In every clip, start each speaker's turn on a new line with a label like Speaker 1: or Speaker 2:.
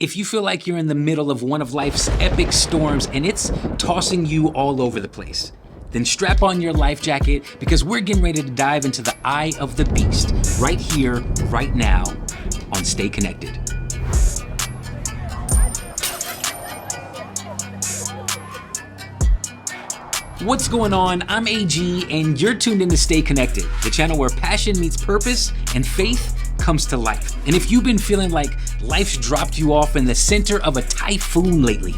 Speaker 1: If you feel like you're in the middle of one of life's epic storms and it's tossing you all over the place, then strap on your life jacket because we're getting ready to dive into the eye of the beast right here, right now on Stay Connected. What's going on? I'm AG and you're tuned in to Stay Connected, the channel where passion meets purpose and faith comes to life. And if you've been feeling like life's dropped you off in the center of a typhoon lately,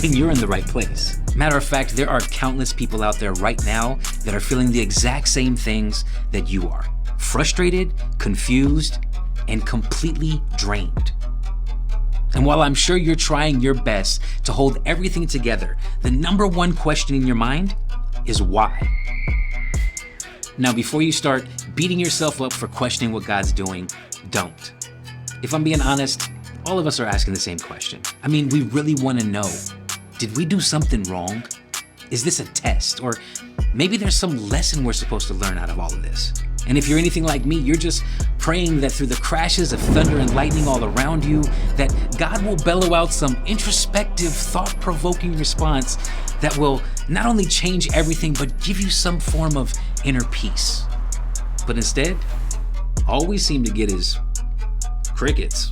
Speaker 1: then you're in the right place. Matter of fact, there are countless people out there right now that are feeling the exact same things that you are. Frustrated, confused, and completely drained. And while I'm sure you're trying your best to hold everything together, the number one question in your mind is why? Now, before you start beating yourself up for questioning what God's doing, don't. If I'm being honest, all of us are asking the same question. I mean, we really want to know, did we do something wrong? Is this a test? Or maybe there's some lesson we're supposed to learn out of all of this. And if you're anything like me, you're just praying that through the crashes of thunder and lightning all around you, that God will bellow out some introspective, thought-provoking response that will not only change everything, but give you some form of inner peace. But instead, all we seem to get is crickets.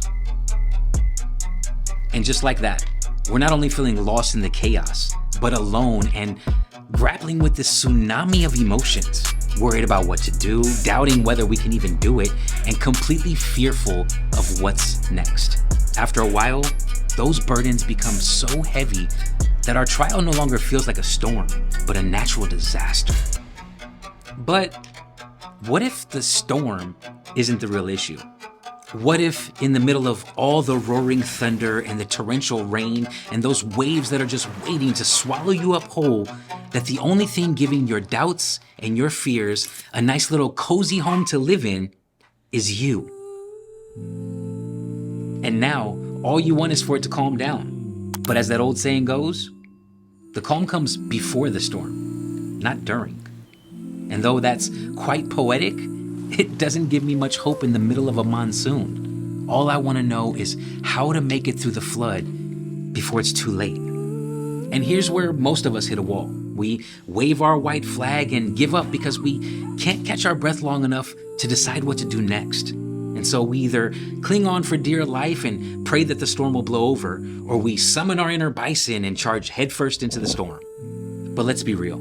Speaker 1: And just like that, we're not only feeling lost in the chaos, but alone and grappling with this tsunami of emotions, worried about what to do, doubting whether we can even do it, and completely fearful of what's next. After a while, those burdens become so heavy that our trial no longer feels like a storm, but a natural disaster. But what if the storm isn't the real issue? What if in the middle of all the roaring thunder and the torrential rain and those waves that are just waiting to swallow you up whole, that the only thing giving your doubts and your fears a nice little cozy home to live in is you? And now all you want is for it to calm down. But as that old saying goes, the calm comes before the storm, not during. And though that's quite poetic, it doesn't give me much hope in the middle of a monsoon. All I want to know is how to make it through the flood before it's too late. And here's where most of us hit a wall. We wave our white flag and give up because we can't catch our breath long enough to decide what to do next. And so we either cling on for dear life and pray that the storm will blow over, or we summon our inner bison and charge headfirst into the storm. But let's be real.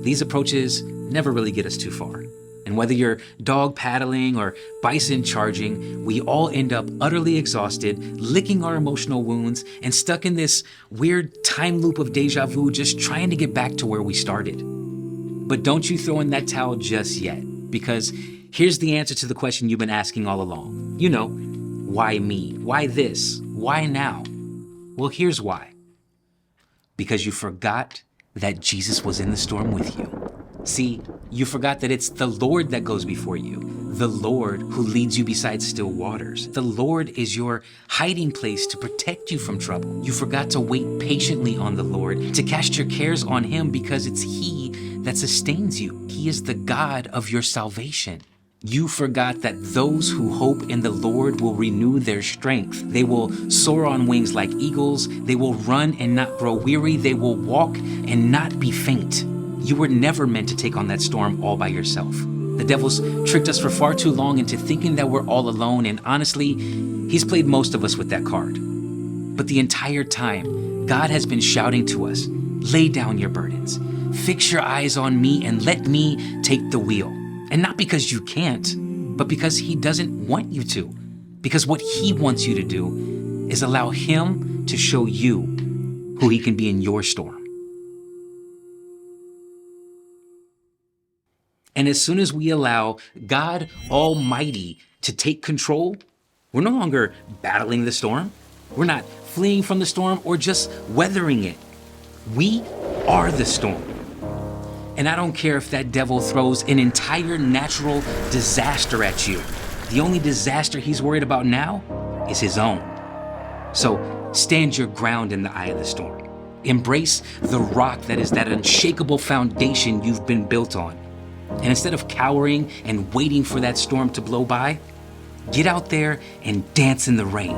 Speaker 1: These approaches never really get us too far. And whether you're dog paddling or bison charging, we all end up utterly exhausted, licking our emotional wounds, and stuck in this weird time loop of deja vu, just trying to get back to where we started. But don't you throw in that towel just yet, because here's the answer to the question you've been asking all along. You know, why me? Why this? Why now? Well, here's why. Because you forgot that Jesus was in the storm with you. See, you forgot that it's the Lord that goes before you, the Lord who leads you beside still waters. The Lord is your hiding place to protect you from trouble. You forgot to wait patiently on the Lord, to cast your cares on Him because it's He that sustains you. He is the God of your salvation. You forgot that those who hope in the Lord will renew their strength. They will soar on wings like eagles. They will run and not grow weary. They will walk and not be faint. You were never meant to take on that storm all by yourself. The devil's tricked us for far too long into thinking that we're all alone, and honestly, he's played most of us with that card. But the entire time, God has been shouting to us, lay down your burdens, fix your eyes on me, and let me take the wheel. And not because you can't, but because He doesn't want you to. Because what He wants you to do is allow Him to show you who He can be in your storm. And as soon as we allow God Almighty to take control, we're no longer battling the storm. We're not fleeing from the storm or just weathering it. We are the storm. And I don't care if that devil throws an entire natural disaster at you. The only disaster he's worried about now is his own. So stand your ground in the eye of the storm. Embrace the rock that is that unshakable foundation you've been built on. And instead of cowering and waiting for that storm to blow by, get out there and dance in the rain.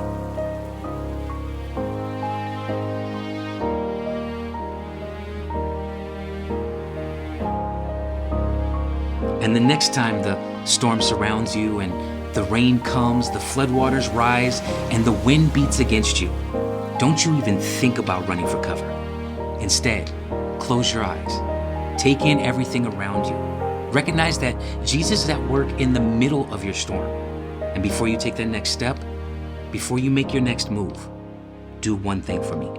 Speaker 1: And the next time the storm surrounds you and the rain comes, the floodwaters rise, and the wind beats against you, don't you even think about running for cover. Instead, close your eyes. Take in everything around you. Recognize that Jesus is at work in the middle of your storm. And before you take that next step, before you make your next move, do one thing for me.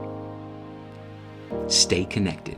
Speaker 1: Stay connected.